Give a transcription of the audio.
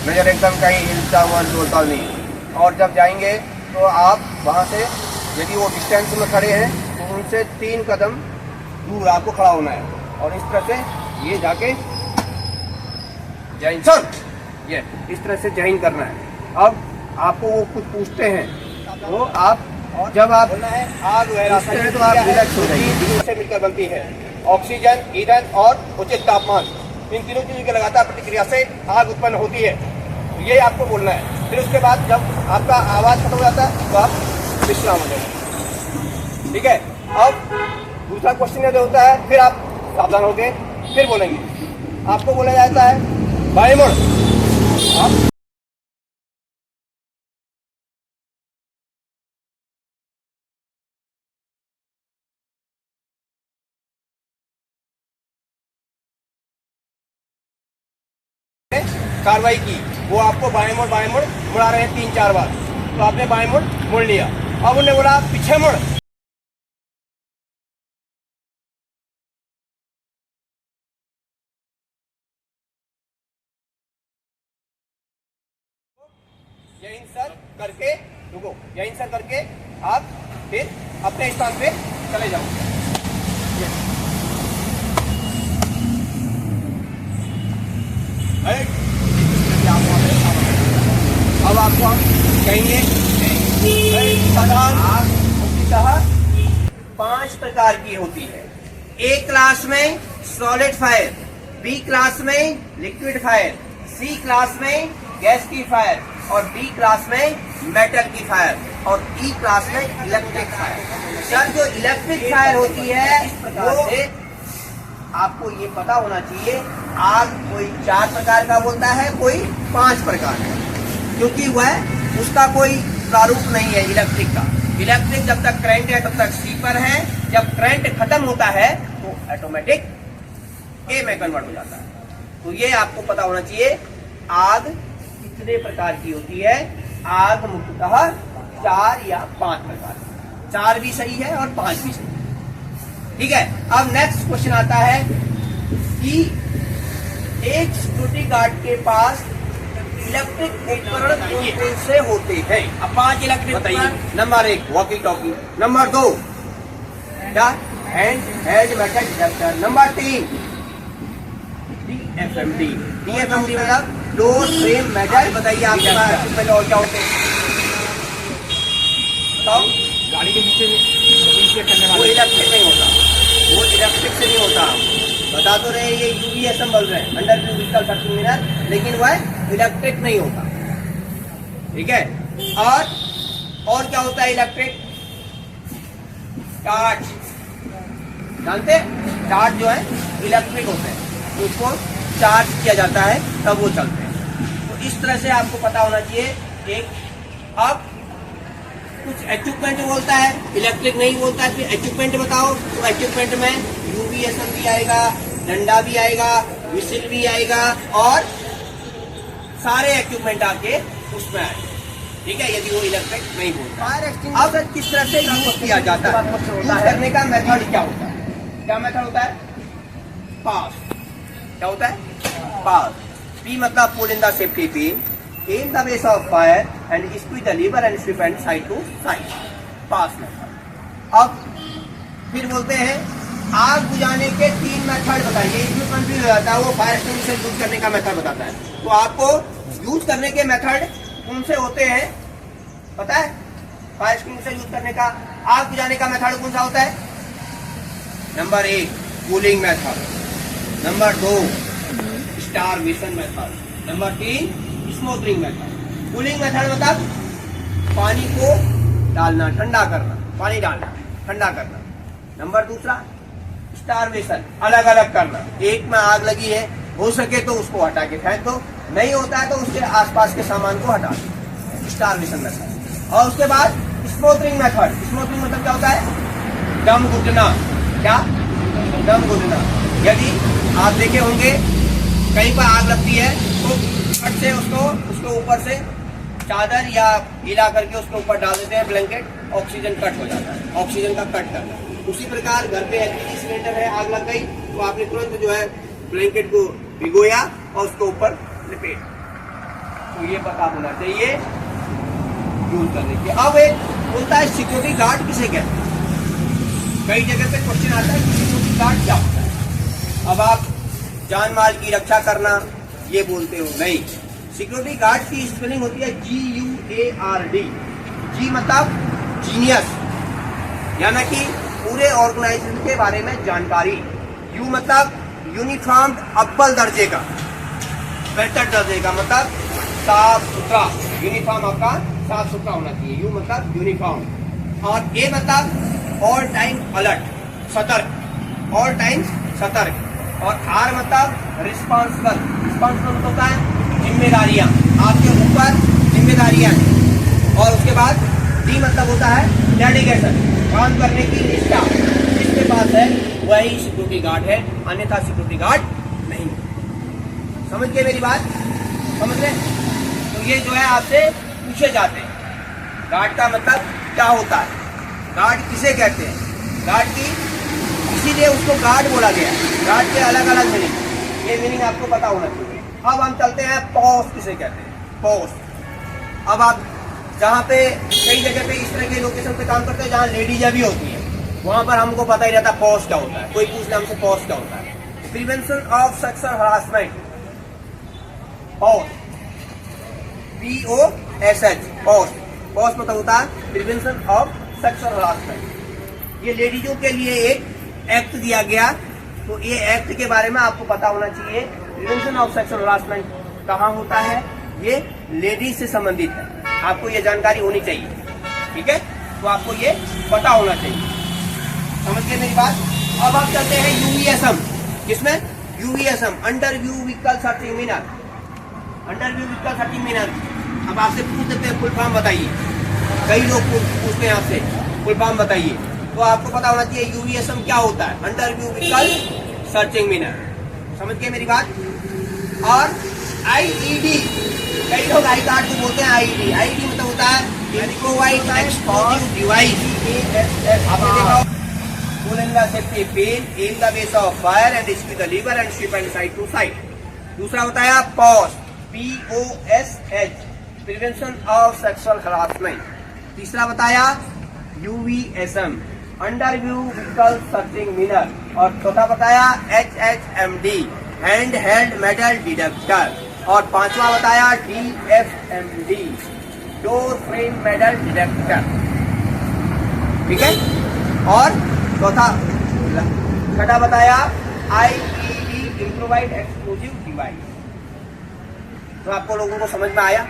नज़र एकदम कहीं हिलता हुआ डोलता नहीं। और जब जाएंगे तो आप वहाँ से यदि वो डिस्टेंस में खड़े हैं तो उनसे 3 कदम दूर आपको खड़ा होना है और इस तरह से ये जाके जॉइन सर, ये इस तरह से जॉइन करना है। अब आपको वो कुछ पूछते हैं तो आप जब आप आग वगैरह तो आप रिलैक्स हो जाइए। से मिलकर बनती है ऑक्सीजन, ईंधन और उचित तापमान, इन तीनों चीजों की लगातार प्रतिक्रिया से आग उत्पन्न होती है। तो ये आपको बोलना है। फिर उसके बाद जब आपका आवाज खत्म हो जाता है तो आप विश्राम हो जाएंगे। ठीक है। अब दूसरा क्वेश्चन ये होता है, फिर आप सावधान हो गए, फिर बोलेंगे। आपको बोला जाता है वायुमंडल, आप कार्रवाई की, वो आपको बाएं मुड़ मुड़ा रहे हैं 3-4 बार, तो आपने बाएं मुड़ लिया। अब उन्होंने बोला पीछे मुड़, यहीं सर करके रुको, यहीं सर करके आप फिर अपने स्थान पे चले जाओ। अब आपको हम कहेंगे आग मुख्यतः 5 प्रकार की होती है। ए क्लास में सॉलिड फायर, बी क्लास में लिक्विड फायर, सी क्लास में गैस की फायर और डी क्लास में मेटल की फायर और ई क्लास में इलेक्ट्रिक फायर। सर जो इलेक्ट्रिक फायर होती है वो आपको ये पता होना चाहिए, आग कोई 4 प्रकार का बोलता है, कोई 5 प्रकार का, क्योंकि वह उसका कोई प्रारूप नहीं है इलेक्ट्रिक का। इलेक्ट्रिक जब तक करंट है तब तक सी पर है, जब करंट खत्म होता है तो ऑटोमेटिक ए में कन्वर्ट हो जाता है। तो ये आपको पता होना चाहिए आग कितने प्रकार की होती है। आग मुख्यतः 4 या 5 प्रकार, 4 भी सही है और 5 भी सही है। ठीक है। अब नेक्स्ट क्वेश्चन आता है कि एक सिक्योरिटी गार्ड के पास इलेक्ट्रिक उपकरण कौन से होते हैं। अब 5 इलेक्ट्रिक उपकरण। नंबर 1 वॉकी टॉकी, नंबर 2 क्या hand metal detector, number 3 DFMD। DFMD मतलब डोर फ्रेम मेटल। बताइए आपके पास पहले और क्या होते हैं बताओ। गाड़ी के पीछे वो इलेक्ट्रिक नहीं होता, वो इलेक्ट्रिक से नहीं होता। बता तो रहे ये UVSM बोल रहे हैं, under view vehicle circuit mirror, लेकिन वह इलेक्ट्रिक नहीं होता। ठीक है। और क्या होता है इलेक्ट्रिक? टार्च, जानते हैं टार्च जो है इलेक्ट्रिक होते हैं, तो उसको चार्ज किया जाता है तब वो चलते हैं। तो इस तरह से आपको पता होना चाहिए। एक अब कुछ इक्विपमेंट बोलता है, इलेक्ट्रिक नहीं बोलता है, फिर इक्विपमेंट बताओ। तो इक्विपमेंट में UVSM भी आएगा, डंडा भी आएगा, विसिल भी आएगा और सारे इक्विपमेंट आके उसमें आएगा। ठीक है, यदि वो इलेक्ट्रिक नहीं बोलता। फायर एक्सटिंग्विशर किस तरह से यूज किया जाता है? यूज करने का मेथड क्या होता है? क्या मेथड होता है? पास। क्या होता है? पास। P मतलब pull in the safety pin, in the base of fire and squeeze the lever and strip and side to side, pass method। अब फिर बोलते हैं आग बुझाने के 3 मेथड बताइए। इसमें कंफ्यूज हो जाता है, वो फायर एक्सटिंग्विशर यूज करने का मेथड बताता है। तो आपको यूज करने के मेथड कौन से होते हैं पता है? फायर एक्सटिंग्विशर यूज करने का, आग बुझाने का मेथड कौन सा होता है? Number 1 cooling method, number 2 starvation method, number 3 smothering method. Cooling method मतलब पानी को डालना, ठंडा करना, पानी डालना, ठंडा करना। नंबर 2 स्टारवेशन, अलग अलग करना। एक में आग लगी है, हो सके तो उसको हटा के फेंक दो, नहीं होता है तो उसके आसपास के सामान को हटा दो, स्टारवेशन मेथड। और उसके बाद स्मोथरिंग मेथड। स्मोथरिंग मतलब क्या होता है? दम घुटना। क्या? दम घुटना। यदि आप देखे होंगे कहीं पर आग लगती है तो फट से उसको ऊपर से चादर या गीला करके उसके ऊपर डाल देते हैं ब्लैंकेट, ऑक्सीजन कट हो जाता है, ऑक्सीजन का कट करना। उसी प्रकार घर पे LPG सिलेंडर है, आग लग गई तो आपने तुरंत जो है ब्लैंकेट को भिगोया और उसको ऊपर लपेट, तो ये पता होना चाहिए यूज करने के। अब एक बोलता है सिक्योरिटी गार्ड किसे कहते हैं। कई जगह पे क्वेश्चन आता है कि सिक्योरिटी गार्ड क्या होता है। अब आप जान माल की रक्षा करना ये बोलते हो, नहीं। सिक्योरिटी गार्ड की स्पेलिंग होती है GUARD। जी मतलब जीनियस, यानी कि पूरे ऑर्गेनाइजेशन के बारे में जानकारी। यू मतलब यूनिफॉर्म अव्वल दर्जे का, बेहतर दर्जे का, मतलब साफ सुथरा। यूनिफॉर्म आपका साफ सुथरा होना चाहिए। यू मतलब यूनिफॉर्म। और ए मतलब ऑल टाइम अलर्ट, सतर्क, ऑल टाइम सतर्क। और आर मतलब रिस्पॉन्सिबल। रिस्पॉन्सिबल होता है जिम्मेदारियां, आपके ऊपर जिम्मेदारियां हैं। और उसके बाद डी मतलब होता है डेडिकेशन, काम करने की निष्ठा। जिसके पास है वही सिक्योरिटी गार्ड है, अन्यथा सिक्योरिटी गार्ड नहीं। समझ गए मेरी बात? समझ गए? तो ये जो है आपसे पूछे जाते हैं गार्ड का मतलब क्या होता है, गार्ड किसे कहते हैं। गार्ड की इसीलिए उसको गार्ड बोला गया। गार्ड के अलग अलग मीनिंग, ये मीनिंग आपको पता होना चाहिए। अब हम चलते हैं पोस्ट किसे कहते हैं। पोस्ट, अब आप जहाँ पे कई जगह पे इस तरह के लोकेशन पे काम करते हैं जहाँ लेडीज भी होती है, वहां पर हमको पता ही रहता पोस्ट क्या होता है। कोई पूछ ले हमसे पोस्ट क्या होता है। Prevention of sexual harassment, post, POSH, post. Post मतलब होता है प्रिवेंशन ऑफ सेक्सुअल हरासमेंट। ये लेडीजों के लिए एक एक्ट दिया गया, तो ये एक्ट के बारे में आपको पता होना चाहिए। प्रिवेंशन ऑफ सेक्सुअल हरासमेंट कहाँ होता है, ये लेडीज से संबंधित है, आपको ये जानकारी होनी चाहिए। ठीक है, तो आपको ये पता होना चाहिए। समझ गए मेरी बात? अब आप चलते हैं UVSM, जिसमें UVSM अंडरव्यू vehicle searching mirror. Under view vehicle searching mirror अब आपसे पूछ देते हैं फुल फॉर्म बताइए। कई लोग पूछते हैं आपसे फुल फॉर्म बताइए, तो आपको पता होना चाहिए UVSM क्या होता है, अंडरव्यू व्हीकल सर्चिंग मिनर। समझ गए मेरी बात? और IED, कई लोग आई कार्ड को बोलते हैं IED। IED मतलब होता है इम्प्रोवाइज्ड एक्सप्लोजिव डिवाइस। आपने देखा safety pen in the base of fire and rescue the lever and ship and side to side. दूसरा बताया POSH, POSH, prevention of sexual harassment. तीसरा बताया UVSM, अंडरव्यू व्हीकल सर्चिंग मिरर। और चौथा बताया HHMD, hand held metal detector. और पांचवा बताया DFMD, door frame metal detector. ठीक है, और चौथा छठा बताया IED, इम्प्रोवाइज्ड एक्सप्लोजिव डिवाइस। तो आपको लोगों को समझ में आया?